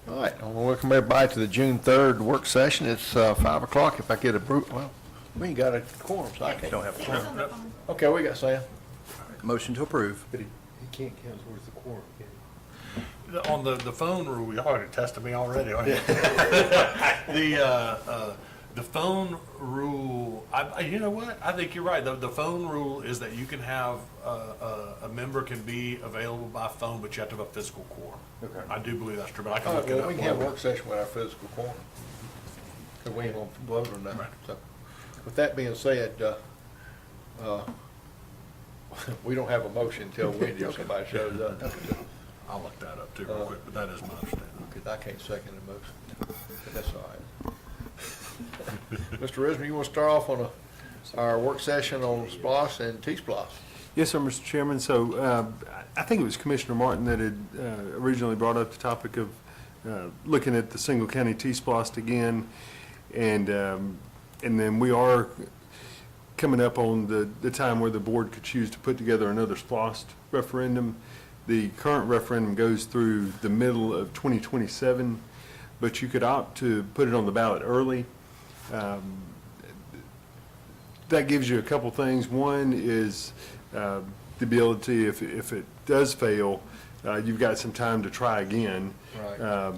All right, I want to welcome everybody to the June 3rd work session. It's 5 o'clock. If I get a well, we ain't got a quorum, so I don't have a quorum. Okay, we got Sam. Motion to approve. But he can't count towards the quorum, can he? On the phone rule, you already tested me already. The phone rule, you know what? I think you're right. The phone rule is that you can have, a member can be available by phone, but you have to have a physical quorum. Okay. I do believe that's true, but I can All right, look it well, up. we can have a work session with our physical quorum. Because we ain't going to vote on that. Right. So, with that being said, we don't have a motion until Wednesday if somebody shows up. I'll look that up too real quick, but that is my understanding. Because I can't second the motion. But that's all right. Mr. Risner, you want to start off on our work session on SPLOST and TSPLOST? Yes, sir, Mr. Chairman. So I think it was Commissioner Martin that had originally brought up the topic of looking at the single county TSPLOST again. And then we are coming up on the time where the board could choose to put together another SPLOST referendum. The current referendum goes through the middle of 2027, but you could opt to put it on the ballot early. That gives you a couple things. One is the ability, if it does fail, you've got some time to try again. Right.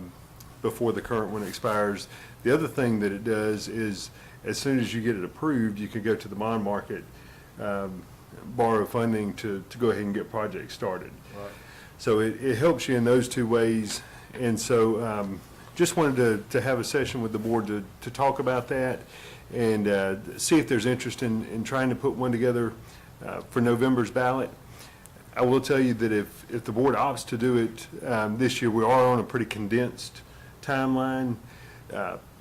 Before the current one expires. The other thing that it does is, as soon as you get it approved, you can go to the bond market, borrow funding to go ahead and get projects started. Right. So it helps you in those two ways. And so just wanted to have a session with the board to talk about that and see if there's interest in trying to put one together for November's ballot. I will tell you that if the board opts to do it this year, we are on a pretty condensed timeline.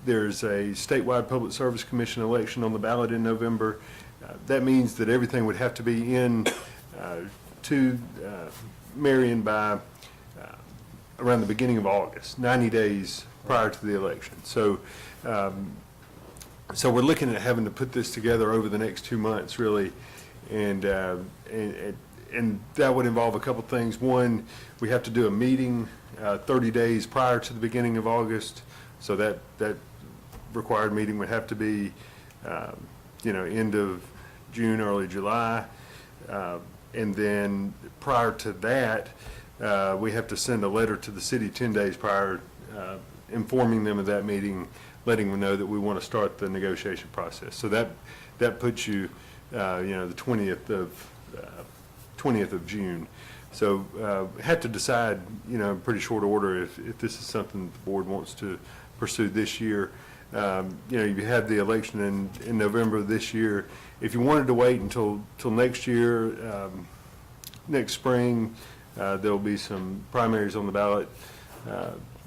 There's a statewide Public Service Commission election on the ballot in November. That means that everything would have to be in to Marion by around the beginning of August, 90 days prior to the election. So we're looking at having to put this together over the next 2 months, really, and that would involve a couple things. One, we have to do a meeting 30 days prior to the beginning of August, so that required meeting would have to be, end of June, early July, and then prior to that, we have to send a letter to the city 10 days prior, informing them of that meeting, letting them know that we want to start the negotiation process. So that puts you, the 20th of June. So have to decide, in pretty short order if this is something the board wants to pursue this year. You had the election in November of this year. If you wanted to wait until next year, next spring, there'll be some primaries on the ballot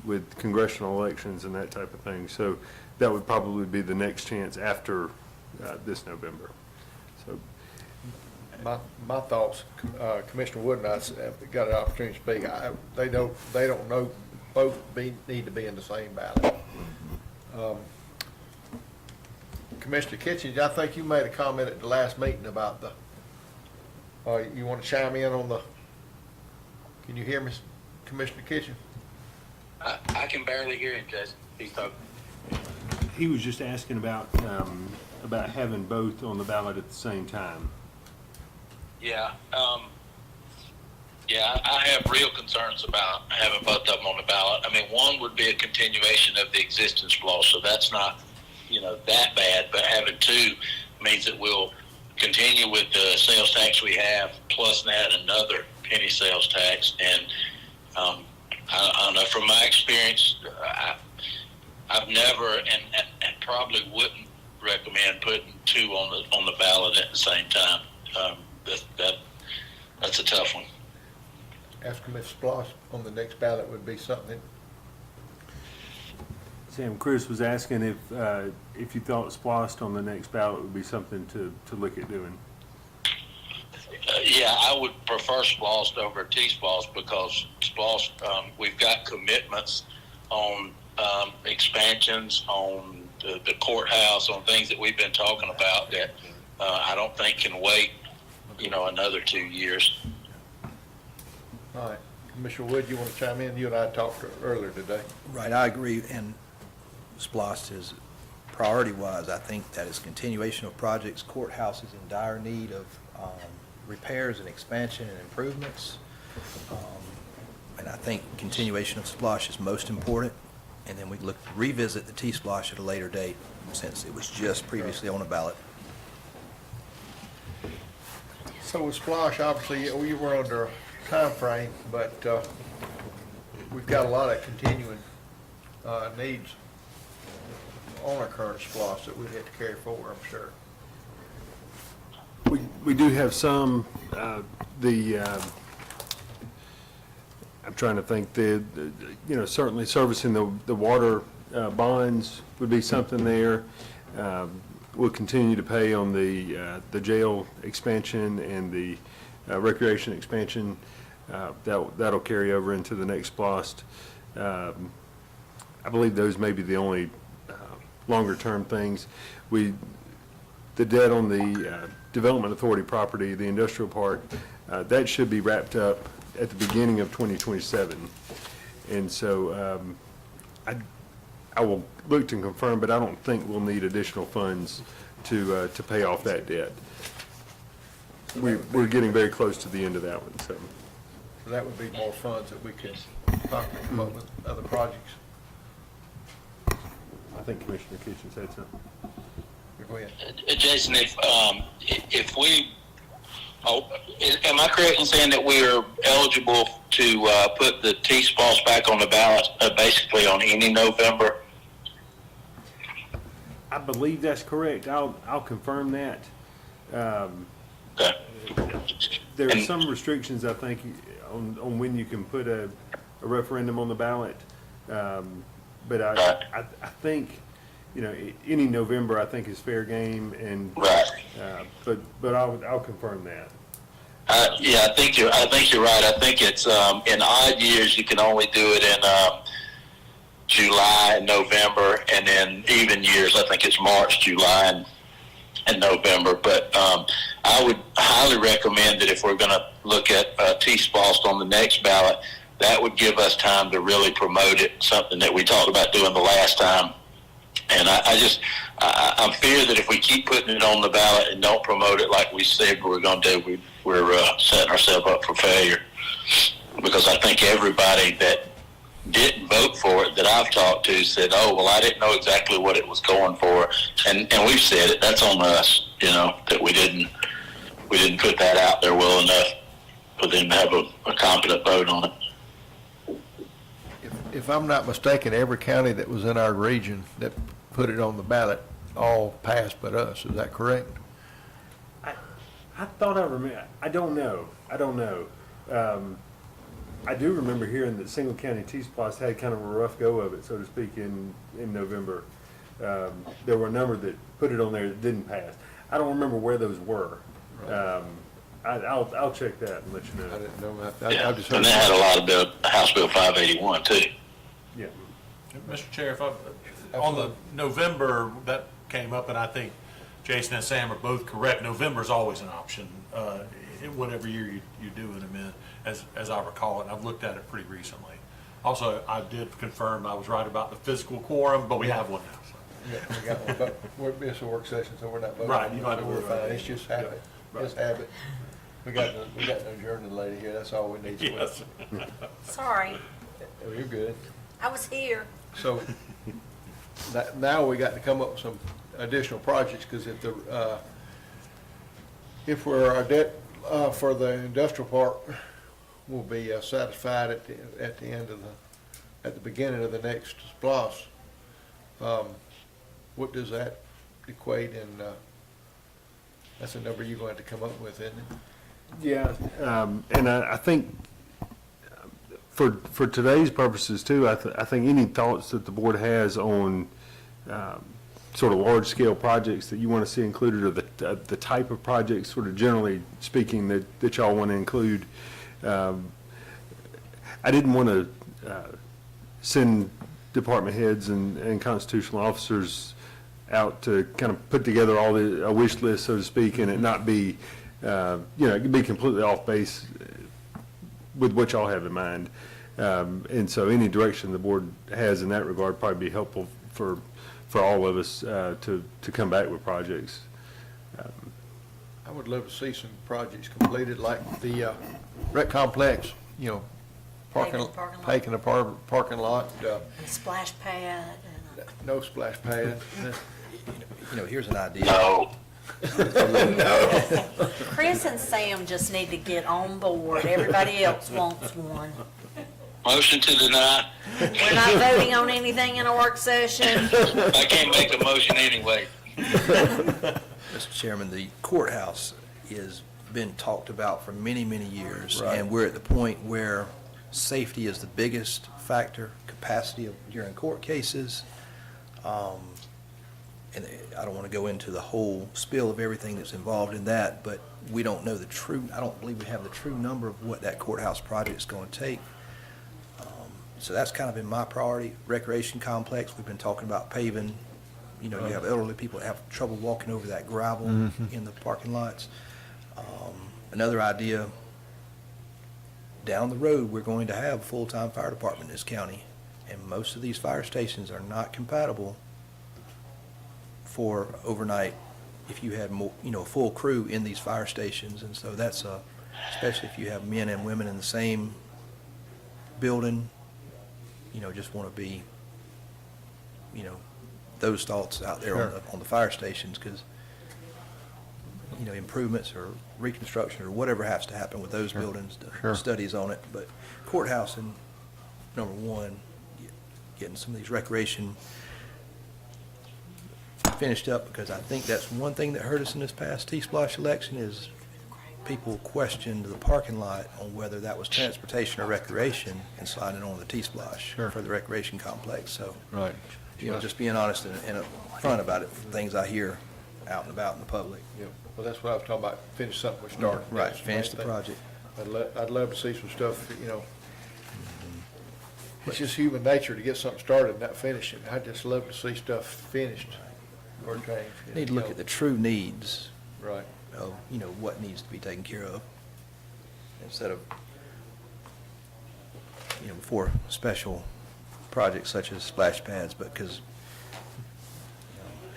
with congressional elections and that type of thing. So that would probably be the next chance after this November. So. My thoughts, Commissioner Wood and I got an opportunity to speak. They don't know both need to be in the same ballot. Commissioner Kitchen, I think you made a comment at the last meeting about you want to chime in on can you hear me, Commissioner Kitchen? I can barely hear him, Jason. He's talking. He was just asking about having both on the ballot at the same time. Yeah. I have real concerns about having both of them on the ballot. I mean, one would be a continuation of the existing SPLOST, so that's not, that bad. But having two means that we'll continue with the sales tax we have, plus add another penny sales tax. And I don't know, from my experience, I've never and probably wouldn't recommend putting two on the ballot at the same time. That's a tough one. Asking if SPLOST on the next ballot would be something. Sam, Chris was asking if you thought SPLOST on the next ballot would be something to look at doing. Yeah, I would prefer SPLOST over TSPLOST because SPLOST, we've got commitments on expansions, on the courthouse, on things that we've been talking about that I don't think can wait, another 2 years. All right. Commissioner Wood, you want to chime in? You and I talked earlier today. Right, I agree, and SPLOST is priority-wise, I think that is continuation of projects. Courthouse is in dire need of repairs and expansion and improvements. And I think continuation of SPLOST is most important, and then we look, revisit the T-SPLOST at a later date, since it was just previously on the ballot. So with Splosh, obviously, we were under a time frame, but we've got a lot of continuing needs on our current Splosh that we have to carry forward, I'm sure. We do have some, I'm trying to think, certainly servicing the water bonds would be something there. We'll continue to pay on the jail expansion and the recreation expansion. That'll carry over into the next SPLOST. I believe those may be the only longer-term things. The debt on the Development Authority property, the industrial park, that should be wrapped up at the beginning of 2027. And so I will look to confirm, but I don't think we'll need additional funds to pay off that debt. We're getting very close to the end of that one, so. So that would be more funds that we could possibly come up with other projects. I think Commissioner Kitchen said something. Go ahead. Jason, if we, am I correct in saying that we are eligible to put the T-SPLOST back on the ballot basically on any November? I believe that's correct. I'll confirm that. Okay. There are some restrictions, I think, on when you can put a referendum on the ballot. But I think, any November, I think is fair game, and Right. but I'll confirm that. Yeah, I think you're right. I think it's in odd years you can only do it in July and November, and in even years I think it's March, July, and November. But I would highly recommend that if we're going to look at T-SPLOST on the next ballot, that would give us time to really promote it, something that we talked about doing the last time. And I'm fear that if we keep putting it on the ballot and don't promote it like we said we were going to do, we're setting ourselves up for failure. Because I think everybody that didn't vote for it that I've talked to said, oh, well, I didn't know exactly what it was going for. And we've said it, that's on us, that we didn't put that out there well enough for them to have a competent vote on it. If I'm not mistaken, every county that was in our region that put it on the ballot all passed but us. Is that correct? I thought I remember. I don't know. I do remember hearing that single county T-SPLOST had kind of a rough go of it, so to speak, in November. There were a number that put it on there that didn't pass. I don't remember where those were. I'll check that and let you know. I didn't know that. Yeah. I just heard. And they had a lot of House Bill 581 too. Yeah. Mr. Chair, on the November, that came up, and I think Jason and Sam are both correct. November's always an option, whatever year you do them in, as I recall it. And I've looked at it pretty recently. Also, I did confirm I was right about the physical quorum, but we have one now. So. Yeah, we got one, but it's a work session, so we're not voting. Right, you don't have to We're worry about fine. it. It's just habit. Right. It's habit. We got no journeyman lady here. That's all we need. Yes. Sorry, Oh, you're good. I was here. So now we got to come up with some additional projects, because if our debt for the industrial park will be satisfied at the end of at the beginning of the next SPLOST, what does that equate in? That's a number you're going to have to come up with, isn't it? Yeah, and I think for today's purposes too, I think any thoughts that the board has on sort of large-scale projects that you want to see included, or the type of projects, sort of generally speaking, that y'all want to include. I didn't want to send department heads and constitutional officers out to kind of put together a wish list, so to speak, and it not be, it could be completely off base with what y'all have in mind. And so any direction the board has in that regard probably be helpful for all of us to come back with projects. I would love to see some projects completed, like the rec complex, you know, Paving the parking lot. taking a parking lot, And splash pad and no splash pad. You know, here's an idea. No. Chris and Sam just need to get on board. Everybody else wants one. Motion to deny. We're not voting on anything in a work session. I can't make a motion anyway. Mr. Chairman, the courthouse has been talked about for many, many years. Right. And we're at the point where safety is the biggest factor, capacity during court cases. And I don't want to go into the whole spiel of everything that's involved in that, but we don't know the true, I don't believe we have the true number of what that courthouse project is going to take. So that's kind of been my priority. Recreation complex, we've been talking about paving. You know, you have elderly people that have trouble walking over that gravel in the parking lots. Another idea, down the road, we're going to have a full-time fire department in this county, and most of these fire stations are not compatible for overnight if you had more, you know, a full crew in these fire stations. And so that's especially if you have men and women in the same building, you know, just want to be, you know, those thoughts out there on the fire stations, because, you know, improvements or reconstruction or whatever has to happen with those buildings, studies on it. But courthouse, and number one, getting some of these recreation finished up, because I think that's one thing that hurt us in this past TSPLOST election is people questioned the parking lot on whether that was transportation or recreation and sliding on the TSPLOST for the recreation complex. So, Right. you know, just being honest and upfront about it, things I hear out and about in the public. Yeah, well, that's what I was talking about, finish something we started. Right, That's finish the main thing. project. I'd love to see some stuff, you know. It's just human nature to get something started and not finish it. I'd just love to see stuff finished or changed. Need to look at the true needs Right. of, you know, what needs to be taken care of, instead of, you know, for special projects such as splash pads, but because,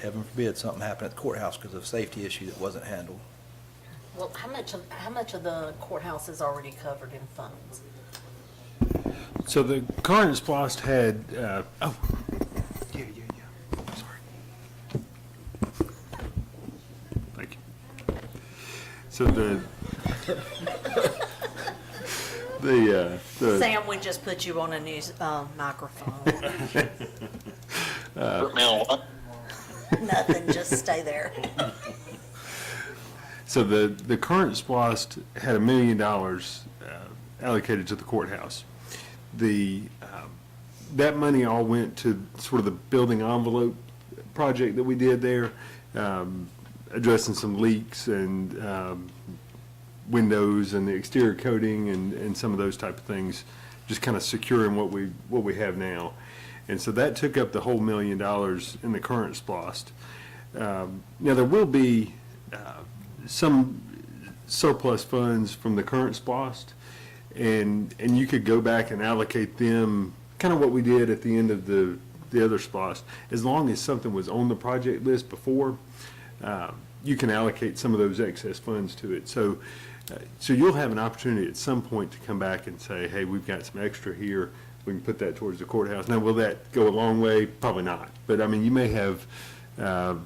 heaven forbid, something happened at the courthouse because of a safety issue that wasn't handled. Well, how much of the courthouse is already covered in funds? So the current SPLOST had, sorry. Thank you. So the Sam, we just put you on a new microphone. Put me on what? Nothing, just stay there. So the current SPLOST had $1 million allocated to the courthouse. That money all went to sort of the building envelope project that we did there, addressing some leaks and windows and the exterior coating and some of those type of things, just kind of securing what we have now. And so that took up the whole $1 million in the current SPLOST. Now, there will be some surplus funds from the current SPLOST, and you could go back and allocate them, kind of what we did at the end of the other SPLOST. As long as something was on the project list before, you can allocate some of those excess funds to it. So you'll have an opportunity at some point to come back and say, hey, we've got some extra here, we can put that towards the courthouse. Now, will that go a long way? Probably not. But, I mean, you may have an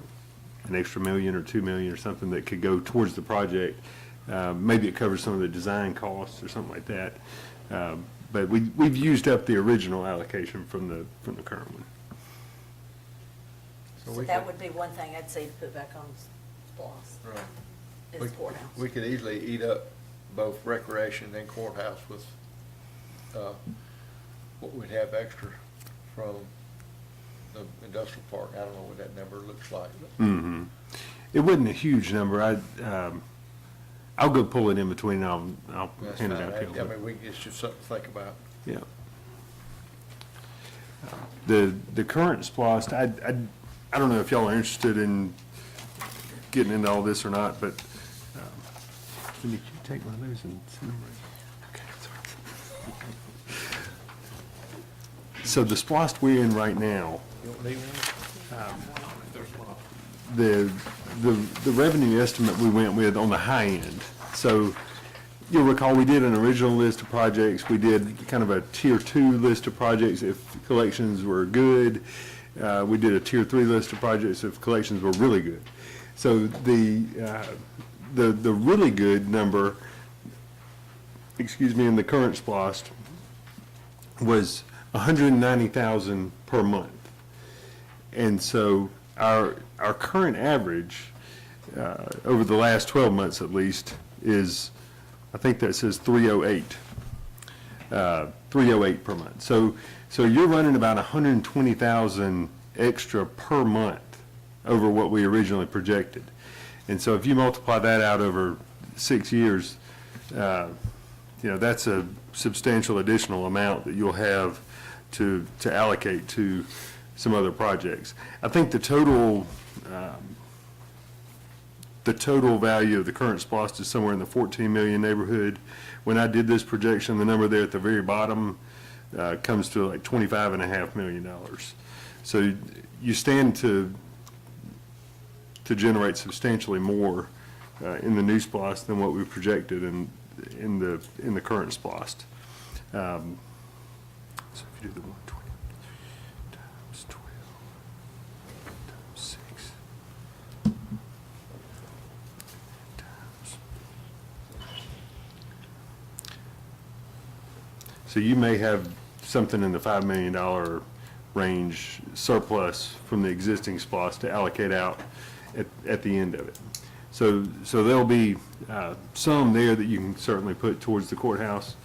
extra $1 million or $2 million or something that could go towards the project. Maybe it covers some of the design costs or something like that. But we've used up the original allocation from the current one. So we that could- would be one thing I'd say to put back on SPLOST, Right. is courthouse. We could easily eat up both recreation and courthouse with what we'd have extra from the industrial park. I don't know what that number looks like. Mm-hmm. It wasn't a huge number. I'll go pull it in between and I'll That's hand it fine. out to you. I mean, it's just something to think about. Yeah. The current SPLOST, I don't know if y'all are interested in getting into all this or not, but can you take one of those and send them? Okay, sorry. So the SPLOST we're in right now, You don't need one? the revenue estimate we went with on the high end. So you'll recall, we did an original list of projects. We did kind of a tier 2 list of projects if collections were good. We did a tier 3 list of projects if collections were really good. So the really good number, in the current SPLOST was 190,000 per month. And so our current average, over the last 12 months at least, is, I think that says 308, 308 per month. So you're running about 120,000 extra per month over what we originally projected. And so if you multiply that out over 6 years, that's a substantial additional amount that you'll have to allocate to some other projects. I think the total value of the current SPLOST is somewhere in the 14 million neighborhood. When I did this projection, the number there at the very bottom comes to like $25.5 million. So you stand to generate substantially more in the new SPLOST than what we projected in the current SPLOST. So if you do the 120 times 12 times 6 times. So you may have something in the $5 million range surplus from the existing SPLOST to allocate out at the end of it. So there'll be some there that you can certainly put towards the courthouse.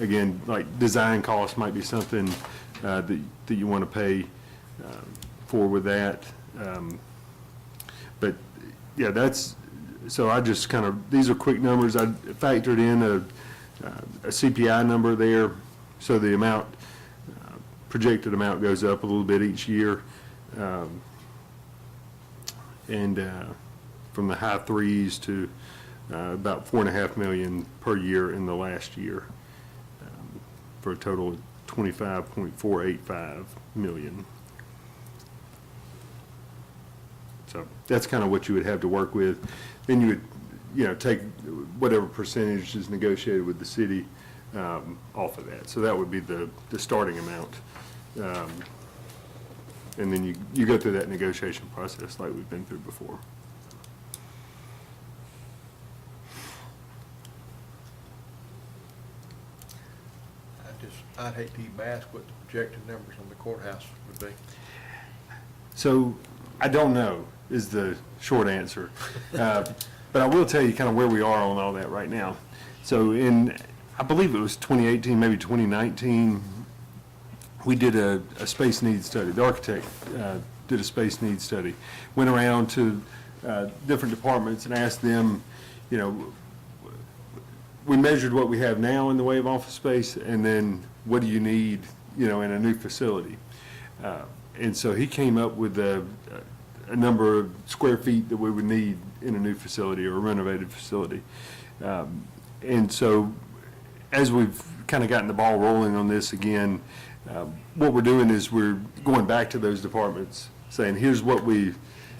Again, like design costs might be something that you want to pay for with that. But yeah, so I just kind of, these are quick numbers. I factored in a CPI number there, so the amount, projected amount goes up a little bit each year. From the high threes to about $4.5 million per year in the last year, for a total of $25.485 million. So that's kind of what you would have to work with. Then you would, take whatever percentage is negotiated with the city off of that. So that would be the starting amount. And then you go through that negotiation process like we've been through before. I'd hate to even ask what the projected numbers on the courthouse would be. So I don't know is the short answer. But I will tell you kind of where we are on all that right now. So I believe it was 2018, maybe 2019, we did a space needs study. The architect did a space needs study. Went around to different departments and asked them, we measured what we have now in the way of office space, and then what do you need, in a new facility? And so he came up with a number of square feet that we would need in a new facility or a renovated facility. And so as we've kind of gotten the ball rolling on this again, what we're doing is we're going back to those departments saying, here's what we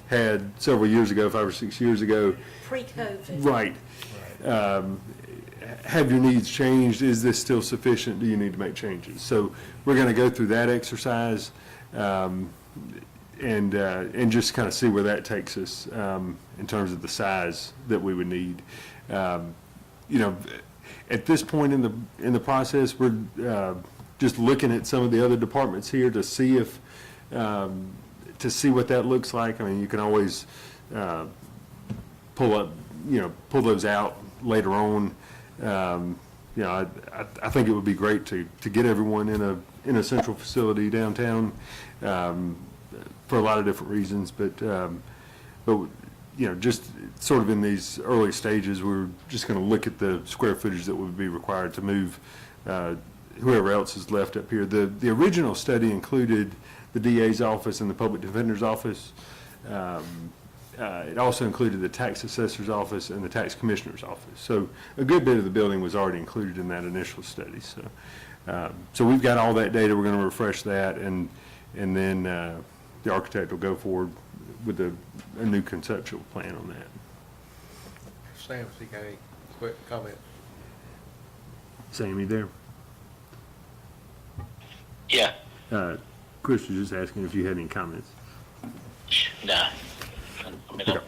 had several years ago, 5 or 6 years ago. Pre-COVID. Right. Have your needs changed? Is this still sufficient? Do you need to make changes? So we're going to go through that exercise and just kind of see where that takes us in terms of the size that we would need. At this point in the process, we're just looking at some of the other departments here to see if what that looks like. I mean, you can always pull those out later on. I think it would be great to get everyone in a central facility downtown for a lot of different reasons, but just sort of in these early stages, we're just going to look at the square footage that would be required to move whoever else is left up here. The original study included the DA's office and the public defender's office. It also included the tax assessor's office and the tax commissioner's office. So a good bit of the building was already included in that initial study. So So we've got all that data, we're going to refresh that, and then the architect will go forward with a new conceptual plan on that. Sam, see, got any quick comment? Sam, you there? Yeah, Chris was just asking if you had any comments. nah. I mean,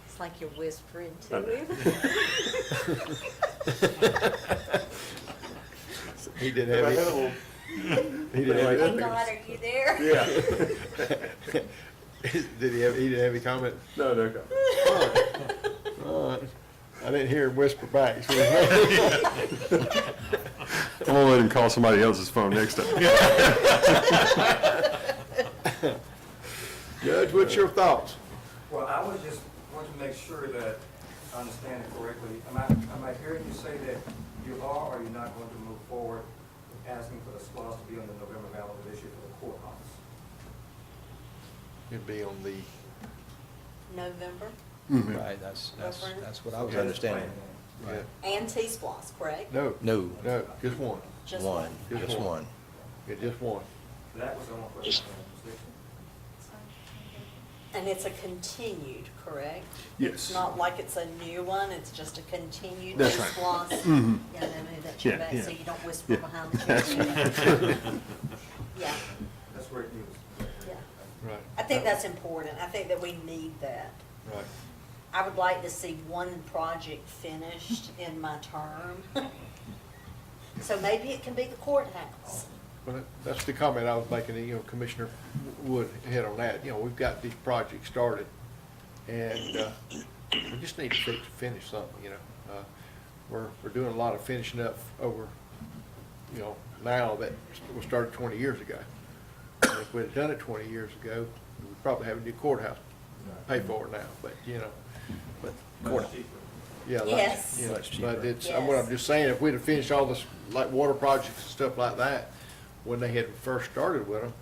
It's like you're whispering to him. He didn't have any. He didn't Hey, have God, are you there? Yeah. he didn't have any comment? No. All right. I didn't hear him whisper back. So I'm gonna let him call somebody else's phone next time. Judge, what's your thoughts? Well, I was just want to make sure that I understand it correctly. Am I hearing you say that you are or you're not going to move forward with asking for the SPLOST to be on the November ballot issue for the courthouse? It'd be on the, November Right, that's what I was Okay, understanding. plan then. Right. and T-SPLOST, correct? no, No, just one. Just one, Just just one. one. Yeah, just one. That was the only question. And it's a continued, correct? Yes. It's not like it's a new one, it's just a continued That's right. T-SPLOST? Mhm. Yeah, no, that's your Yeah, back, yeah. so you don't whisper Yeah. behind the chair. Yeah, That's where it is. yeah. Right. I think that's important. I think that we need that. Right. I would like to see one project finished in my term. So maybe it can be the courthouse. Well, that's the comment I was making, you know, Commissioner Wood hit on that. You know, we've got these projects started, and we just need to finish something, you know. We're doing a lot of finishing up over, you know, now that was started 20 years ago. And if we'd have done it 20 years ago, we'd probably have a new courthouse, pay for it now, but, you know, but Court- yeah. lots- Yes. you know, Much cheaper. But it's, what I'm just saying, if we'd have finished all this, like water projects and stuff like that, when they had first started with them,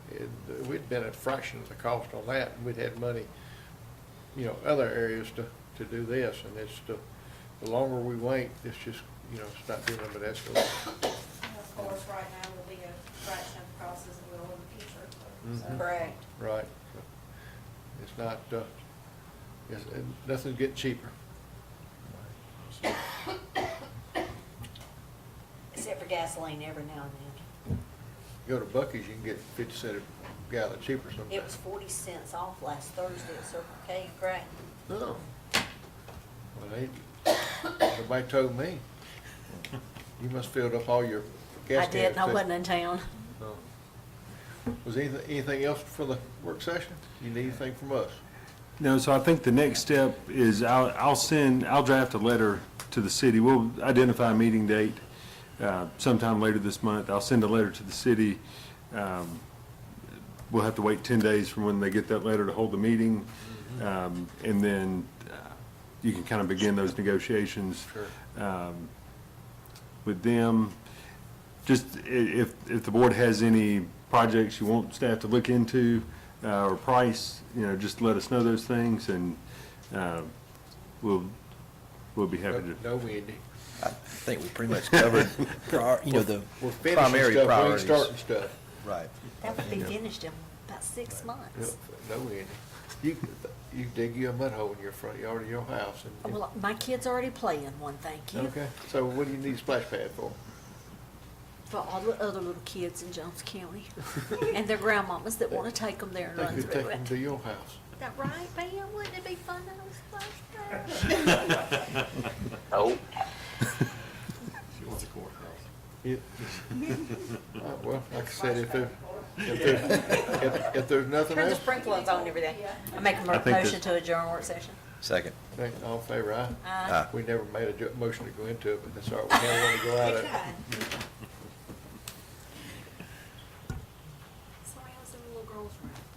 we'd been a fraction of the cost on that, and we'd had money, you know, other areas to do this, and it's, the longer we wait, it's just, you know, it's not doing nothing but escalate. Of course, right now will be a fraction of the cost as it will in the future. So, Correct. Right. It's not, nothing's getting cheaper. Except for gasoline every now and then. Go to Buc-ee's, you can get 50 cents a gallon cheaper sometimes. It was 40 cents off last Thursday at Circle K in Gray. No. Well, nobody told me. You must filled up all your gas I cans. did, and I too. wasn't in town. No. Was anything else for the work session? You need anything from us? No, so I think the next step is I'll draft a letter to the city. We'll identify a meeting date sometime later this month. I'll send a letter to the city. We'll have to wait 10 days from when they get that letter to hold the meeting. And then you can kind of begin those negotiations with them. Just if the board has any projects you want staff to look into or price, you know, just let us know those things, and we'll be happy to. No, Wendy. I think we pretty much covered, the We're finishing primary stuff, we ain't priorities. starting stuff. Right. That would be finished in about 6 months. No, Wendy. You dig you a mud hole in your front yard of your house and. Well, my kid's already playing one, thank you. Okay, so what do you need a splash pad for? For all the other little kids in Jones County and their grandmamas that want to take them there and They run could take through them to it. your house. That right, Pam? Wouldn't it be fun to have a splash pad? oh, She wants a courthouse. Yeah. Well, like I said, if there's nothing Turn the else, sprinklers on every day. I make a think motion this- to adjourn work session. Second. all in favor, aye? Aye. We never made a motion to go into it, but that's all right, we never want to go out of it. Good.